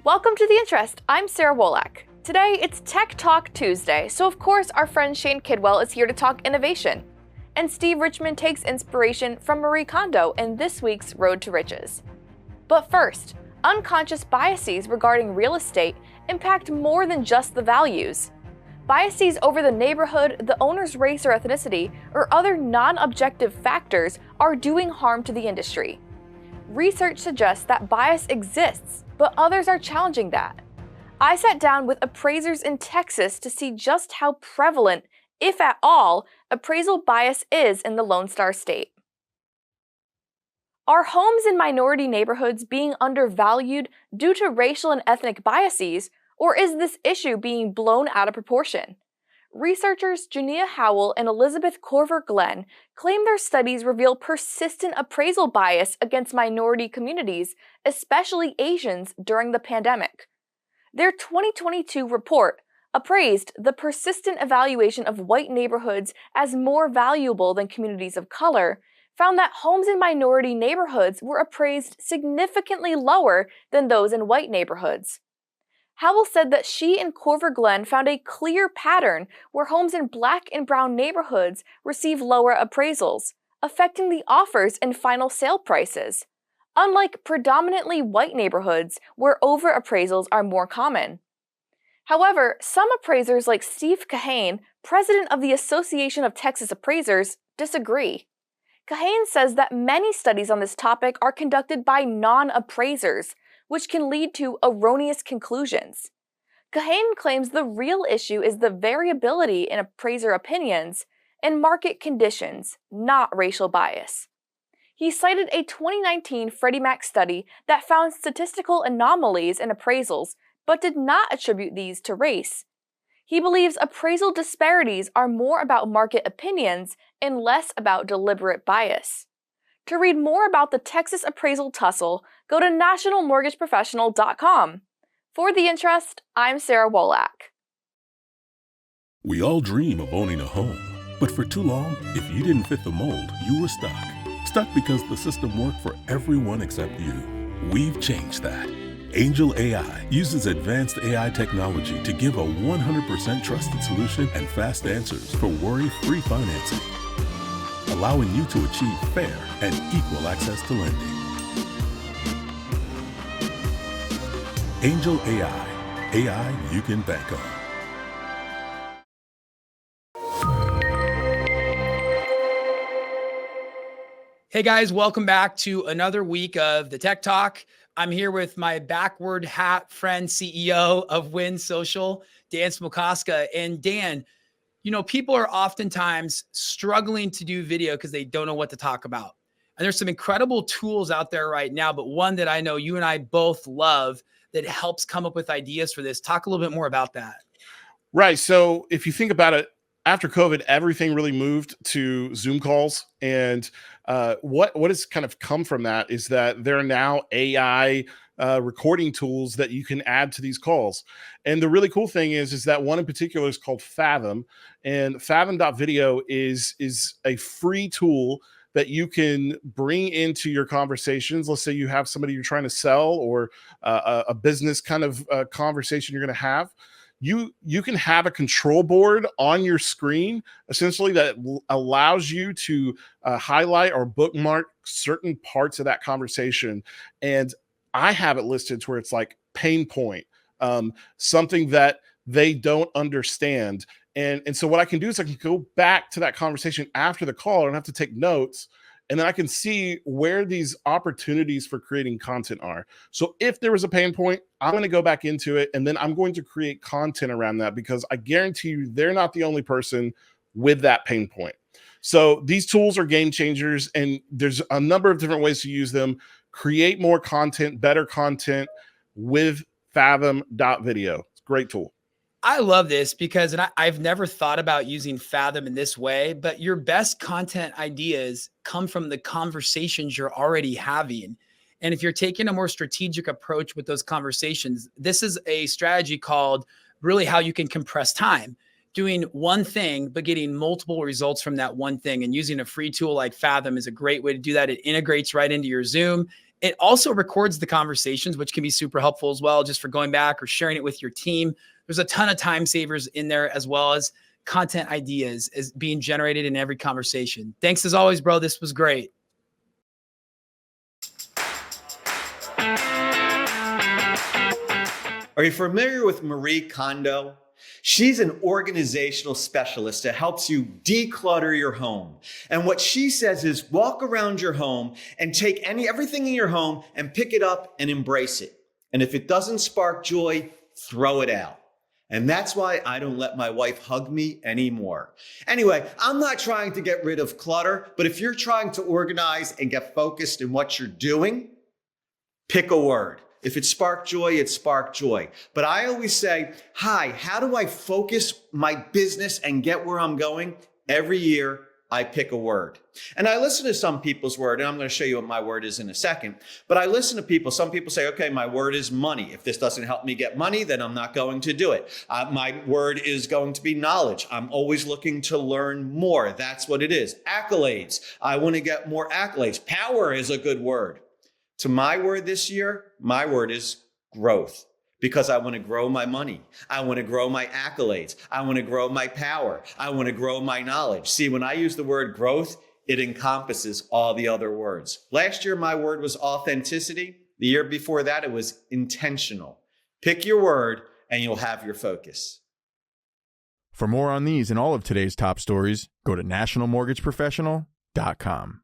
Welcome to The Interest. I'm Sarah Wolak. Today, it's Tech Talk Tuesday, so of course our friend Shane Kidwell is here to talk innovation. And Steve Richman takes inspiration from Marie Kondo in this week's Road to Riches. But first, unconscious biases regarding real estate impact more than just the values. Biases over the neighborhood, the owner's race or ethnicity, or other non-objective factors are doing harm to the industry. Research suggests that bias exists, but others are challenging that. I sat down with appraisers in Texas to see just how prevalent, if at all, appraisal bias is in the Lone Star State. Are homes in minority neighborhoods being undervalued due to racial and ethnic biases, or is this issue being blown out of proportion? Researchers Jania Howell and Elizabeth Corver-Glenn claim their studies reveal persistent appraisal bias against minority communities, especially Asians, during the pandemic. Their 2022 report appraised the persistent evaluation of white neighborhoods as more valuable than communities of color, found that homes in minority neighborhoods were appraised significantly lower than those in white neighborhoods. Howell said that she and Corver-Glenn found a clear pattern where homes in black and brown neighborhoods receive lower appraisals, affecting the offers and final sale prices, unlike predominantly white neighborhoods where overappraisals are more common. However, some appraisers like Steve Kahane, president of the Association of Texas Appraisers, disagree. Kahane says that many studies on this topic are conducted by non-appraisers, which can lead to erroneous conclusions. Kahane claims the real issue is the variability in appraiser opinions and market conditions, not racial bias. He cited a 2019 Freddie Mac study that found statistical anomalies in appraisals, but did not attribute these to race. He believes appraisal disparities are more about market opinions and less about deliberate bias. To read more about the Texas appraisal tussle, go to nationalmortgageprofessional.com. For The Interest, I'm Sarah Wolak. We all dream of owning a home, but for too long, if you didn't fit the mold, you were stuck. Stuck because the system worked for everyone except you. We've changed that. Angel AI uses advanced AI technology to give a 100% trusted solution and fast answers for worry-free financing, allowing you to achieve fair and equal access to lending. Angel AI. AI you can bank on. Hey guys, welcome back to another week of the Tech Talk. I'm here with my backward hat friend, CEO of Win Social, Dan Smokoska. And Dan, you know, people are oftentimes struggling to do video because they don't know what to talk about. And there's some incredible tools out there right now, but one that I know you and I both love that helps come up with ideas for this. Talk a little bit more about that. Right. So if you think about it, after COVID, everything really moved to Zoom calls. And what has kind of come from that is that there are now AI recording tools that you can add to these calls. And the really cool thing is that one in particular is called Fathom. And Fathom.video is a free tool that you can bring into your conversations. Let's say you have somebody you're trying to sell or a business kind of conversation you're going to have. You can have a control board on your screen, essentially, that allows you to highlight or bookmark certain parts of that conversation. And I have it listed to where it's like pain point, something that they don't understand. And so what I can do is I can go back to that conversation after the call. I don't have to take notes. And then I can see where these opportunities for creating content are. So if there was a pain point, I'm going to go back into it, and then I'm going to create content around that, because I guarantee you they're not the only person with that pain point. So these tools are game changers, and there's a number of different ways to use them. Create more content, better content with Fathom.video. It's a great tool. I love this because I've never thought about using Fathom in this way, but your best content ideas come from the conversations you're already having. And if you're taking a more strategic approach with those conversations, this is a strategy called really how you can compress time. Doing one thing, but getting multiple results from that one thing, and using a free tool like Fathom is a great way to do that. It integrates right into your Zoom. It also records the conversations, which can be super helpful as well, just for going back or sharing it with your team. There's a ton of time savers in there, as well as content ideas is being generated in every conversation. Thanks as always, bro. This was great. Are you familiar with Marie Kondo? She's an organizational specialist that helps you declutter your home. And what she says is walk around your home and take everything in your home and pick it up and embrace it. And if it doesn't spark joy, throw it out. And that's why I don't let my wife hug me anymore. Anyway, I'm not trying to get rid of clutter, but if you're trying to organize and get focused in what you're doing, pick a word. If it sparked joy, it sparked joy. But I always say, hi, how do I focus my business and get where I'm going? Every year, I pick a word. And I listen to some people's word, and I'm going to show you what my word is in a second. But I listen to people. Some people say, okay, my word is money. If this doesn't help me get money, then I'm not going to do it. My word is going to be knowledge. I'm always looking to learn more. That's what it is. Accolades. I want to get more accolades. Power is a good word. To my word this year, my word is growth, because I want to grow my money. I want to grow my accolades. I want to grow my power. I want to grow my knowledge. See, when I use the word growth, it encompasses all the other words. Last year, my word was authenticity. The year before that, it was intentional. Pick your word and you'll have your focus. For more on these and all of today's top stories, go to nationalmortgageprofessional.com.